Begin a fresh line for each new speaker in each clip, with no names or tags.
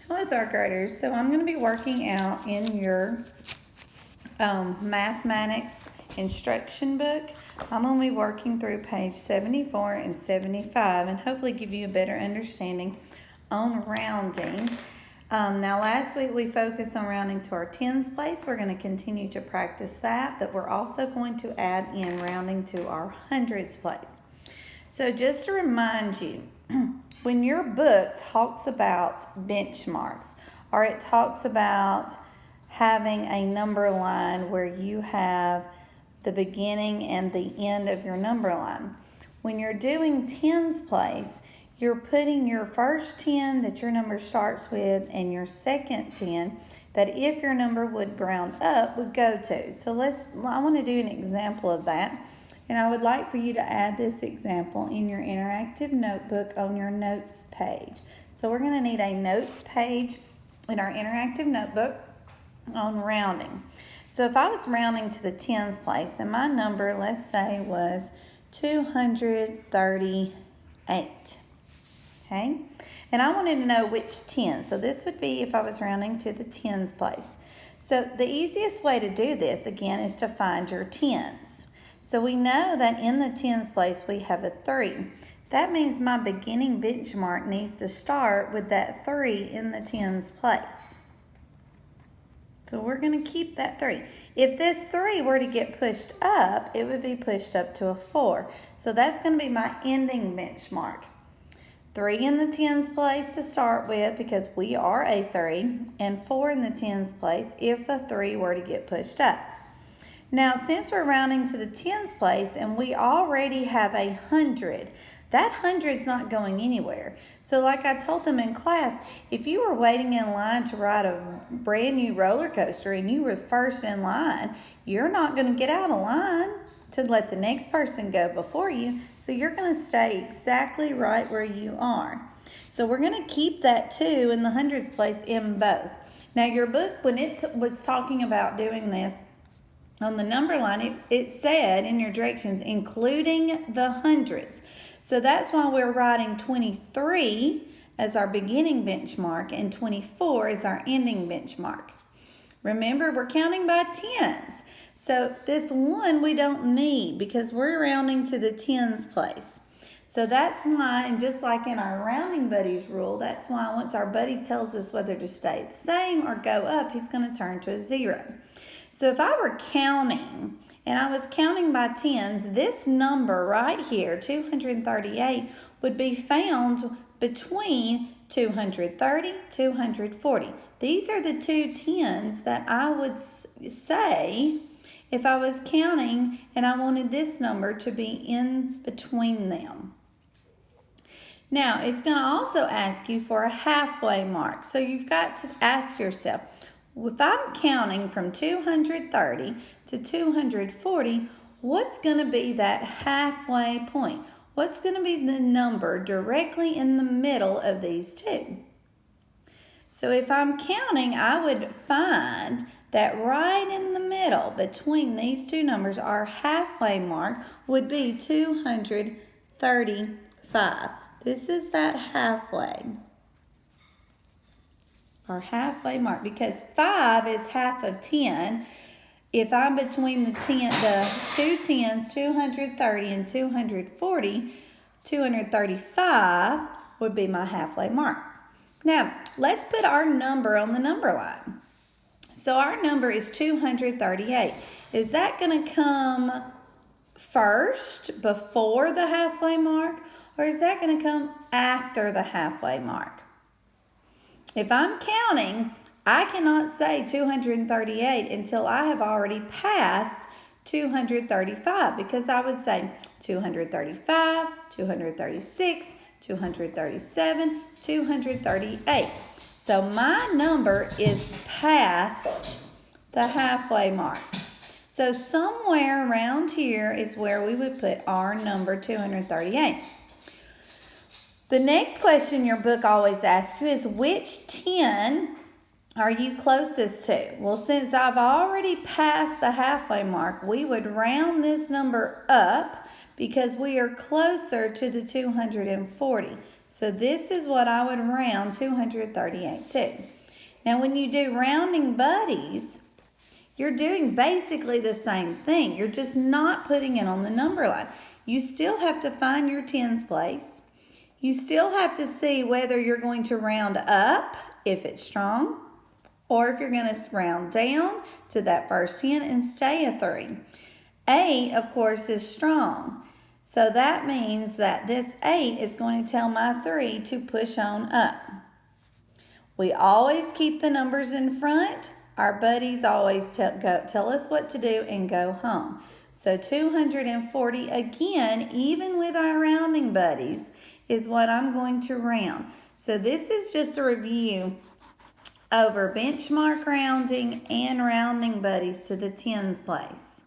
Hello, third graders. So I'm going to be working out in your mathematics instruction book. I'm going to be working through page 74 and 75 and hopefully give you a better understanding on rounding. Now last week we focused on rounding to our tens place. We're going to continue to practice that, but we're also going to add in rounding to our hundreds place. So just to remind you, when your book talks about benchmarks or it talks about having a number line where you have the beginning and the end of your number line, when you're doing tens place, you're putting your first 10 that your number starts with and your second 10 that if your number would round up would go to. So I want to do an example of that. And I would like for you to add this example in your interactive notebook on your notes page. So we're going to need a notes page in our interactive notebook on rounding. So if I was rounding to the tens place and my number, let's say, was 238, okay? And I wanted to know which 10. So this would be if I was rounding to the tens place. So the easiest way to do this, again, is to find your tens. So we know that in the tens place we have a 3. That means my beginning benchmark needs to start with that 3 in the tens place. So we're going to keep that 3. If this 3 were to get pushed up, it would be pushed up to a 4. So that's going to be my ending benchmark. 3 in the tens place to start with because we are a 3, and 4 in the tens place if the 3 were to get pushed up. Now, since we're rounding to the tens place and we already have 100, that 100's not going anywhere. So like I told them in class, if you were waiting in line to ride a brand new roller coaster and you were first in line, you're not going to get out of line to let the next person go before you. So you're going to stay exactly right where you are. So we're going to keep that 2 in the hundreds place in both. Now your book, when it was talking about doing this, on the number line, it said in your directions, including the hundreds. So that's why we're writing 23 as our beginning benchmark and 24 as our ending benchmark. Remember, we're counting by tens. So this 1 we don't need because we're rounding to the tens place. So that's why, and just like in our rounding buddies rule, that's why once our buddy tells us whether to stay the same or go up, he's going to turn to a 0. So if I were counting, and I was counting by tens, this number right here, 238, would be found between 230, 240. These are the two tens that I would say if I was counting and I wanted this number to be in between them. Now, it's going to also ask you for a halfway mark. So you've got to ask yourself, if I'm counting from 230 to 240, what's going to be that halfway point? What's going to be the number directly in the middle of these two? So if I'm counting, I would find that right in the middle between these two numbers, our halfway mark would be 235. This is that halfway. Our halfway mark, because 5 is half of 10. If I'm between the two tens, 230 and 240, 235 would be my halfway mark. Now, let's put our number on the number line. So our number is 238. Is that going to come first, before the halfway mark, or is that going to come after the halfway mark? If I'm counting, I cannot say 238 until I have already passed 235 because I would say 235, 236, 237, 238. So my number is past the halfway mark. So somewhere around here is where we would put our number 238. The next question your book always asks you is which 10 are you closest to? Well, since I've already passed the halfway mark, we would round this number up because we are closer to the 240. So this is what I would round 238 to. Now when you do rounding buddies, you're doing basically the same thing. You're just not putting it on the number line. You still have to find your tens place. You still have to see whether you're going to round up if it's strong, or if you're going to round down to that first 10 and stay a 3. 8, of course, is strong. So that means that this 8 is going to tell my 3 to push on up. We always keep the numbers in front. Our buddies always tell us what to do and go home. So 240, again, even with our rounding buddies, is what I'm going to round. So this is just a review over benchmark rounding and rounding buddies to the tens place.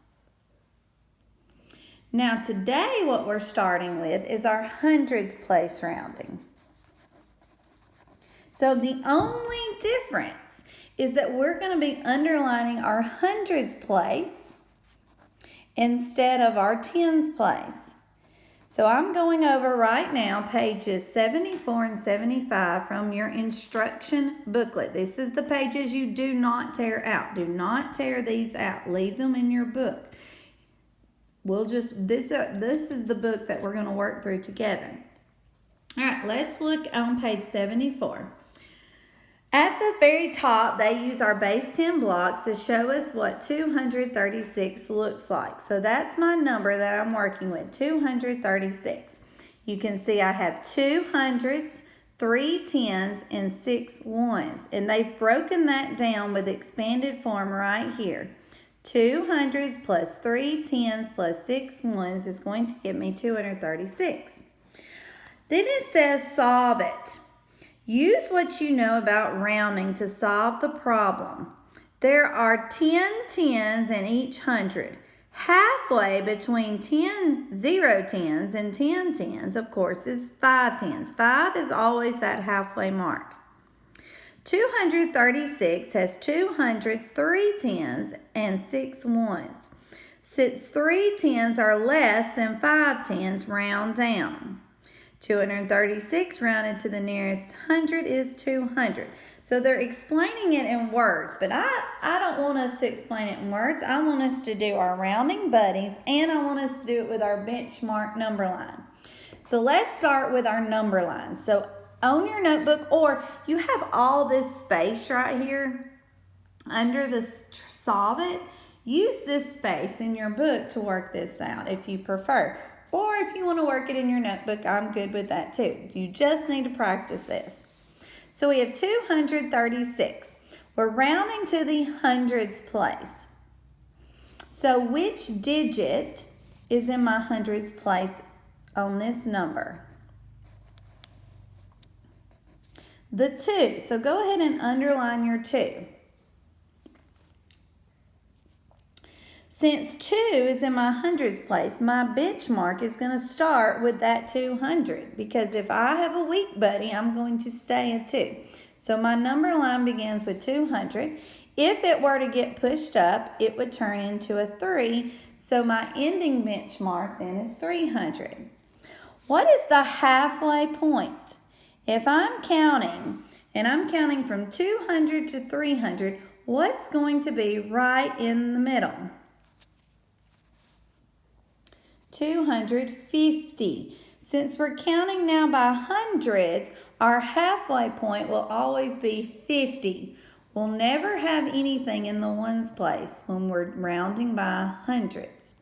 Now today what we're starting with is our hundreds place rounding. So the only difference is that we're going to be underlining our hundreds place instead of our tens place. So I'm going over right now pages 74 and 75 from your instruction booklet. This is the pages you do not tear out. Do not tear these out. Leave them in your book. This is the book that we're going to work through together. All right, let's look on page 74. At the very top, they use our base 10 blocks to show us what 236 looks like. So that's my number that I'm working with, 236. You can see I have 2 hundreds, 3 tens, and 6 ones. And they've broken that down with expanded form right here. 2 hundreds plus 3 tens plus 6 ones is going to give me 236. Then it says solve it. Use what you know about rounding to solve the problem. There are 10 tens in each hundred. Halfway between 0 tens and 10 tens, of course, is 5 tens. 5 is always that halfway mark. 236 has 2 hundreds, 3 tens, and 6 ones. Since 3 tens are less than 5 tens, round down. 236 rounded to the nearest hundred is 200. So they're explaining it in words, but I don't want us to explain it in words. I want us to do our rounding buddies, and I want us to do it with our benchmark number line. So let's start with our number line. So on your notebook, or you have all this space right here under the solve it, use this space in your book to work this out if you prefer. Or if you want to work it in your notebook, I'm good with that too. You just need to practice this. So we have 236. We're rounding to the hundreds place. So which digit is in my hundreds place on this number? The 2. So go ahead and underline your 2. Since 2 is in my hundreds place, my benchmark is going to start with that 200. Because if I have a weak buddy, I'm going to stay at 2. So my number line begins with 200. If it were to get pushed up, it would turn into a 3. So my ending benchmark then is 300. What is the halfway point? If I'm counting, and I'm counting from 200 to 300, what's going to be right in the middle? 250. Since we're counting now by hundreds, our halfway point will always be 50. We'll never have anything in the ones place when we're rounding by hundreds.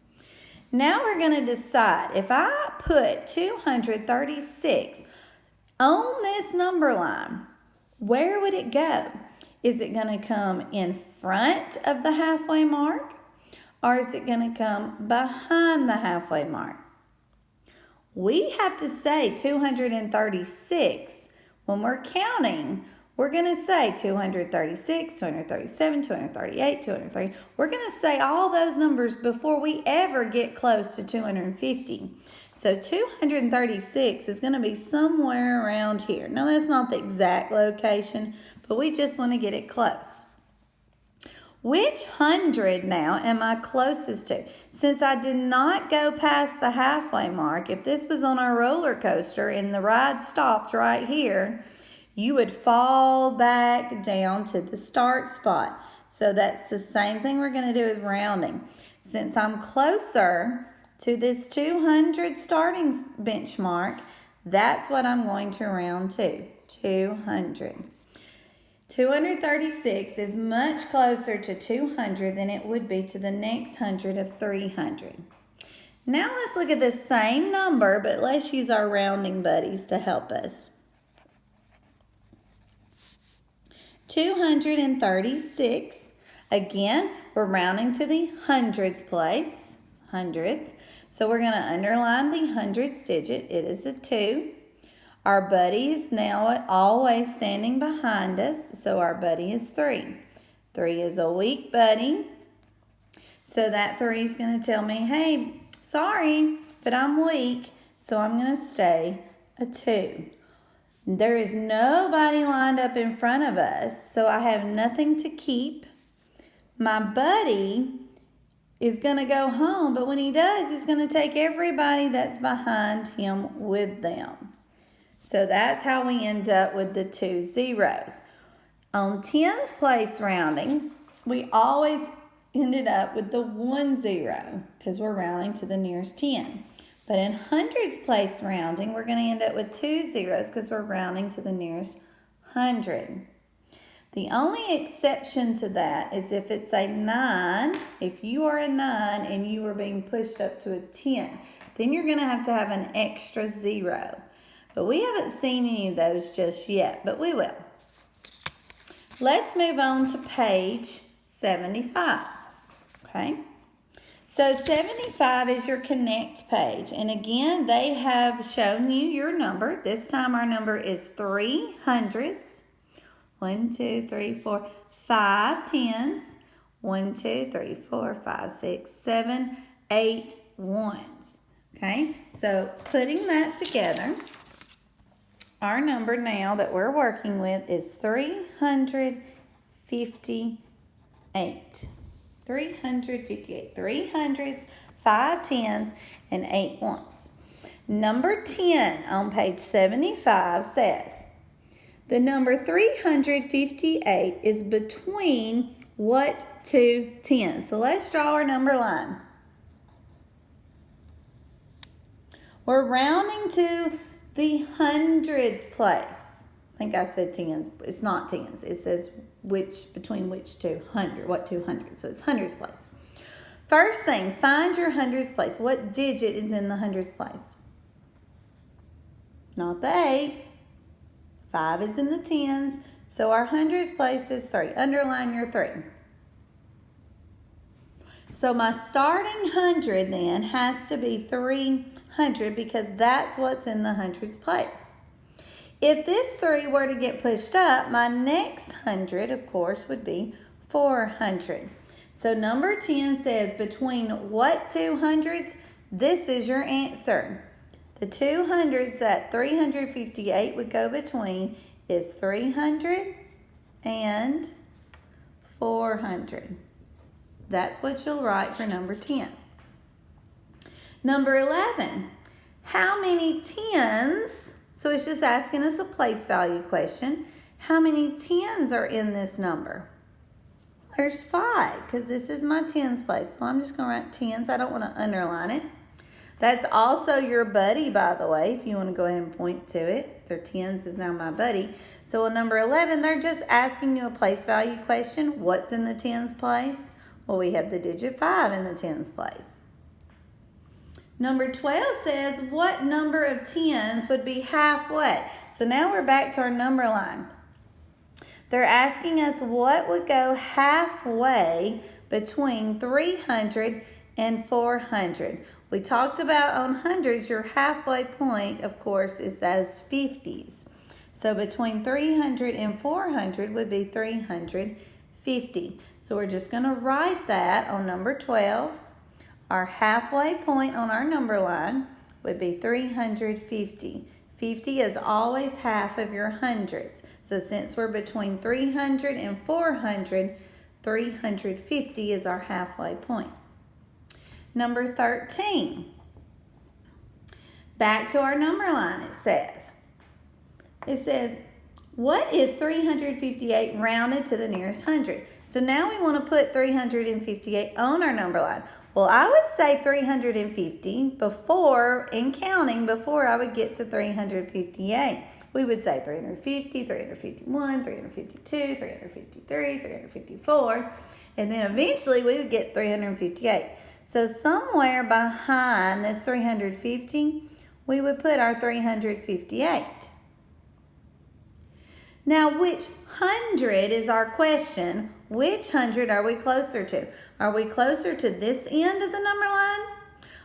Now we're going to decide, if I put 236 on this number line, where would it go? Is it going to come in front of the halfway mark? Or is it going to come behind the halfway mark? We have to say 236. When we're counting, we're going to say 236, 237, 238, 230. We're going to say all those numbers before we ever get close to 250. So 236 is going to be somewhere around here. Now that's not the exact location, but we just want to get it close. Which 100 now am I closest to? Since I did not go past the halfway mark, if this was on our roller coaster and the ride stopped right here, you would fall back down to the start spot. So that's the same thing we're going to do with rounding. Since I'm closer to this 200 starting benchmark, that's what I'm going to round to, 200. 236 is much closer to 200 than it would be to the next 100 of 300. Now let's look at the same number, but let's use our rounding buddies to help us. 236, again, we're rounding to the hundreds place, hundreds. So we're going to underline the hundreds digit. It is a 2. Our buddy is now always standing behind us, so our buddy is 3. 3 is a weak buddy, so that 3 is going to tell me, hey, sorry, but I'm weak, so I'm going to stay a 2. There is nobody lined up in front of us, so I have nothing to keep. My buddy is going to go home, but when he does, he's going to take everybody that's behind him with them. So that's how we end up with the 2 zeros. On tens place rounding, we always ended up with the 1 0 because we're rounding to the nearest 10. But in hundreds place rounding, we're going to end up with 2 zeros because we're rounding to the nearest 100. The only exception to that is if it's a 9, if you are a 9 and you are being pushed up to a 10, then you're going to have an extra 0. But we haven't seen any of those just yet, but we will. Let's move on to page 75. Okay? So 75 is your connect page. And again, they have shown you your number. This time our number is 3 hundreds. 1, 2, 3, 4, 5 tens. 1, 2, 3, 4, 5, 6, 7, 8 ones. Okay? So putting that together, our number now that we're working with is 358. 358. 3 hundreds, 5 tens, and 8 ones. Number 10 on page 75 says, the number 358 is between what two tens? So let's draw our number line. We're rounding to the hundreds place. I think I said tens. It's not tens. It says between which 200. What 200? So it's hundreds place. First thing, find your hundreds place. What digit is in the hundreds place? Not the 8. 5 is in the tens. So our hundreds place is 3. Underline your 3. So my starting 100 then has to be 300 because that's what's in the hundreds place. If this 3 were to get pushed up, my next 100, of course, would be 400. So number 10 says between what two hundreds? This is your answer. The 200s that 358 would go between is 300 and 400. That's what you'll write for number 10. Number 11, how many tens? So it's just asking us a place value question. How many tens are in this number? There's 5 because this is my tens place. So I'm just going to write tens. I don't want to underline it. That's also your buddy, by the way, if you want to go ahead and point to it. Their tens is now my buddy. So on number 11, they're just asking you a place value question. What's in the tens place? Well, we have the digit 5 in the tens place. Number 12 says, what number of tens would be halfway? So now we're back to our number line. They're asking us what would go halfway between 300 and 400. We talked about on hundreds, your halfway point, of course, is those 50s. So between 300 and 400 would be 350. So we're just going to write that on number 12. Our halfway point on our number line would be 350. 50 is always half of your hundreds. So since we're between 300 and 400, 350 is our halfway point. Number 13. Back to our number line, it says, what is 358 rounded to the nearest hundred? So now we want to put 358 on our number line. Well, I would say 350 before, in counting, before I would get to 358. We would say 350, 351, 352, 353, 354, and then eventually we would get 358. So somewhere behind this 350, we would put our 358. Now, which hundred is our question? Which hundred are we closer to? Are we closer to this end of the number line?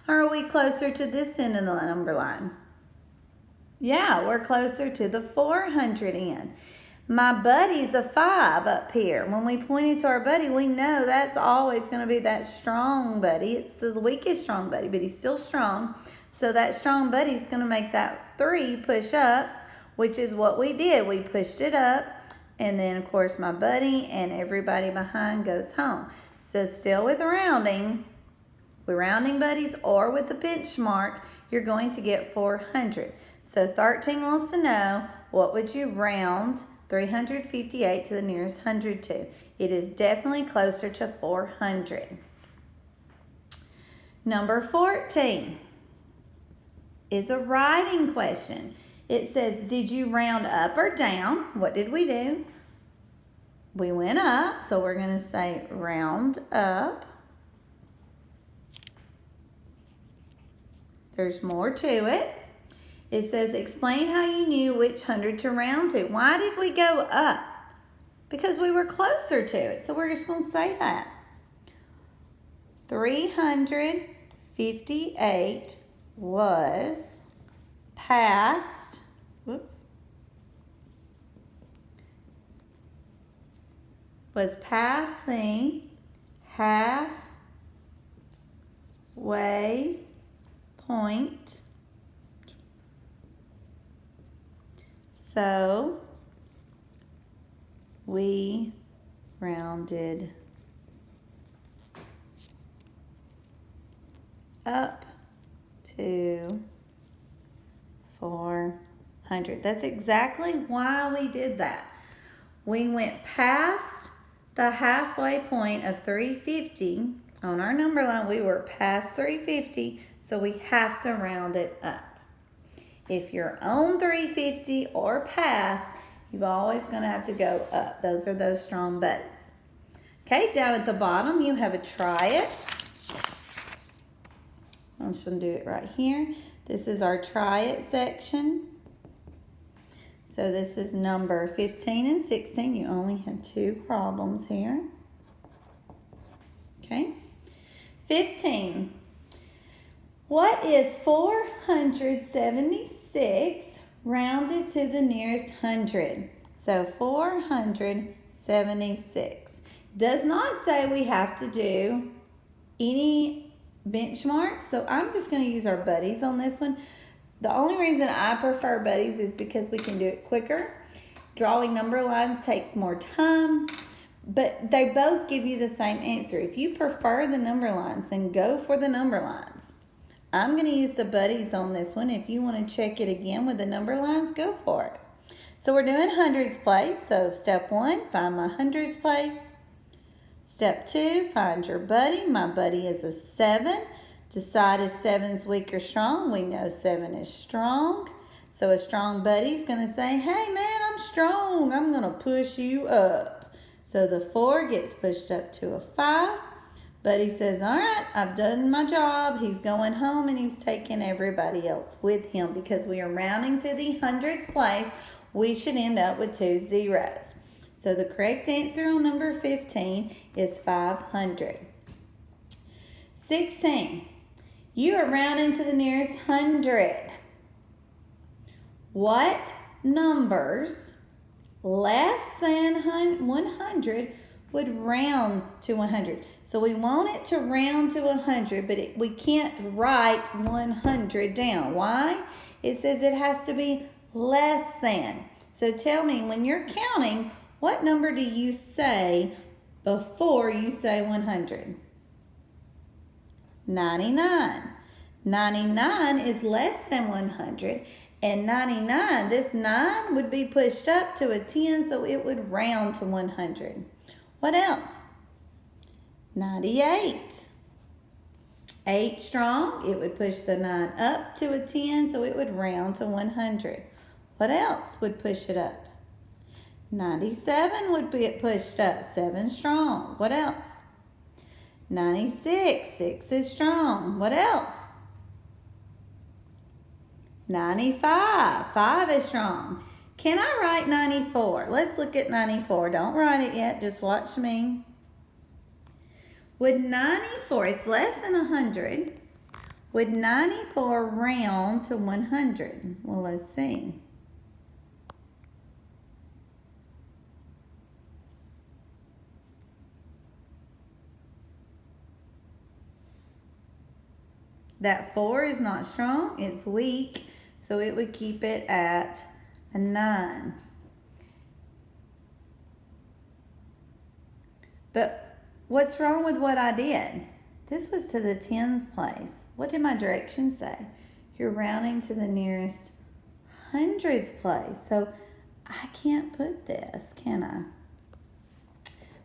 Or are we closer to this end of the number line? Yeah, we're closer to the 400 end. My buddy's a 5 up here. When we pointed to our buddy, we know that's always going to be that strong buddy. It's the weakest strong buddy, but he's still strong. So that strong buddy's going to make that 3 push up, which is what we did. We pushed it up, and then, of course, my buddy and everybody behind goes home. So still with rounding, with rounding buddies or with the benchmark, you're going to get 400. So 13 wants to know, what would you round 358 to the nearest 100 to? It is definitely closer to 400. Number 14 is a writing question. It says, did you round up or down? What did we do? We went up, so we're going to say round up. There's more to it. It says, explain how you knew which hundred to round to. Why did we go up? Because we were closer to it. So we're just going to say that. 358 was past, was past the halfway point. So we rounded up to 400. That's exactly why we did that. We went past the halfway point of 350 on our number line. We were past 350, so we have to round it up. If you're on 350 or past, you're always going to have to go up. Those are those strong buddies. Okay, down at the bottom, you have a try it. I'm just going to do it right here. This is our try it section. So this is number 15 and 16. You only have 2 problems here. Okay. 15. What is 476 rounded to the nearest hundred? So 476. Does not say we have to do any benchmarks. So I'm just going to use our buddies on this one. The only reason I prefer buddies is because we can do it quicker. Drawing number lines takes more time, but they both give you the same answer. If you prefer the number lines, then go for the number lines. I'm going to use the buddies on this one. If you want to check it again with the number lines, go for it. So we're doing hundreds place. So step 1, find my hundreds place. Step 2, find your buddy. My buddy is a 7. Decide if 7's weak or strong. We know 7 is strong. So a strong buddy is going to say, hey man, I'm strong. I'm going to push you up. So the 4 gets pushed up to a 5. Buddy says, all right, I've done my job. He's going home and he's taking everybody else with him because we are rounding to the hundreds place. We should end up with 2 zeros. So the correct answer on number 15 is 500. 16. You are rounding to the nearest 100. What numbers less than 100 would round to 100? So we want it to round to 100, but we can't write 100 down. Why? It says it has to be less than. So tell me, when you're counting, what number do you say before you say 100. 99. 99 is less than 100. And 99, this 9 would be pushed up to a 10, so it would round to 100. What else? 98. 8 strong, it would push the 9 up to a 10, so it would round to 100. What else would push it up? 97 would be pushed up, 7 strong. What else? 96, 6 is strong. What else? 95, 5 is strong. Can I write 94? Let's look at 94. Don't write it yet, just watch me. Would 94, it's less than 100. Would 94 round to 100? Well, let's see. That 4 is not strong, it's weak, so it would keep it at a 9. But what's wrong with what I did? This was to the tens place. What did my directions say? You're rounding to the nearest hundreds place. So I can't put this, can I?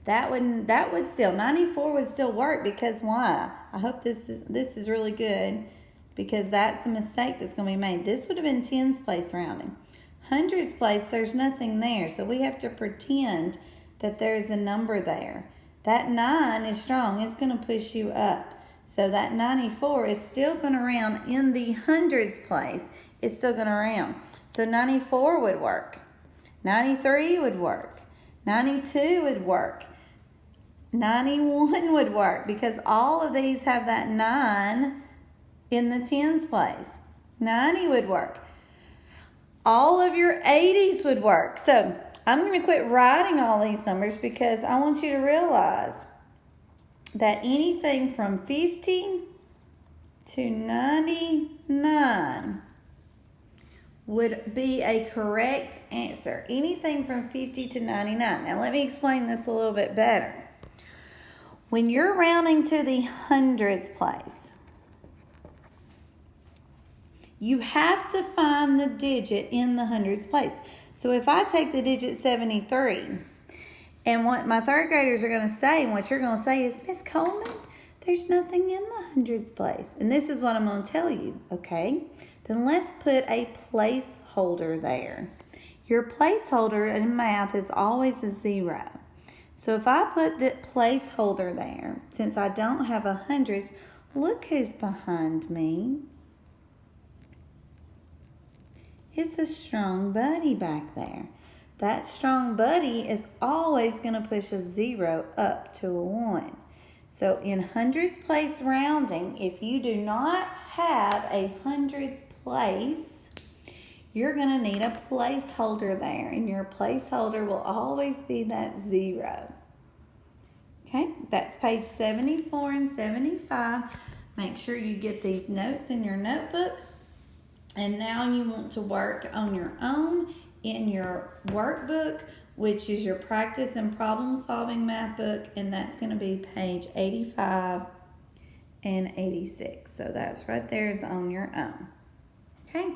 That would still, 94 would still work, because why? I hope this is really good, because that's the mistake that's going to be made. This would have been tens place rounding. Hundreds place, there's nothing there, so we have to pretend that there's a number there. That 9 is strong, it's going to push you up. So that 94 is still going to round in the hundreds place. It's still going to round. So 94 would work. 93 would work. 92 would work. 91 would work, because all of these have that 9 in the tens place. 90 would work. All of your 80s would work. So I'm going to quit writing all these numbers, because I want you to realize that anything from 50 to 99 would be a correct answer. Anything from 50 to 99. Now let me explain this a little bit better. When you're rounding to the hundreds place, you have to find the digit in the hundreds place. So if I take the digit 73, and what my third graders are going to say, and what you're going to say is, Miss Coleman, there's nothing in the hundreds place. And this is what I'm going to tell you, okay? Then let's put a placeholder there. Your placeholder in math is always a 0. So if I put the placeholder there, since I don't have a hundreds, look who's behind me. It's a strong buddy back there. That strong buddy is always going to push a 0 up to a 1. So in hundreds place rounding, if you do not have a hundreds place, you're going to need a placeholder there, and your placeholder will always be that 0. Okay, that's page 74 and 75. Make sure you get these notes in your notebook. And now you want to work on your own in your workbook, which is your practice and problem solving math book, and that's going to be page 85 and 86. So that's right there is on your own. Okay.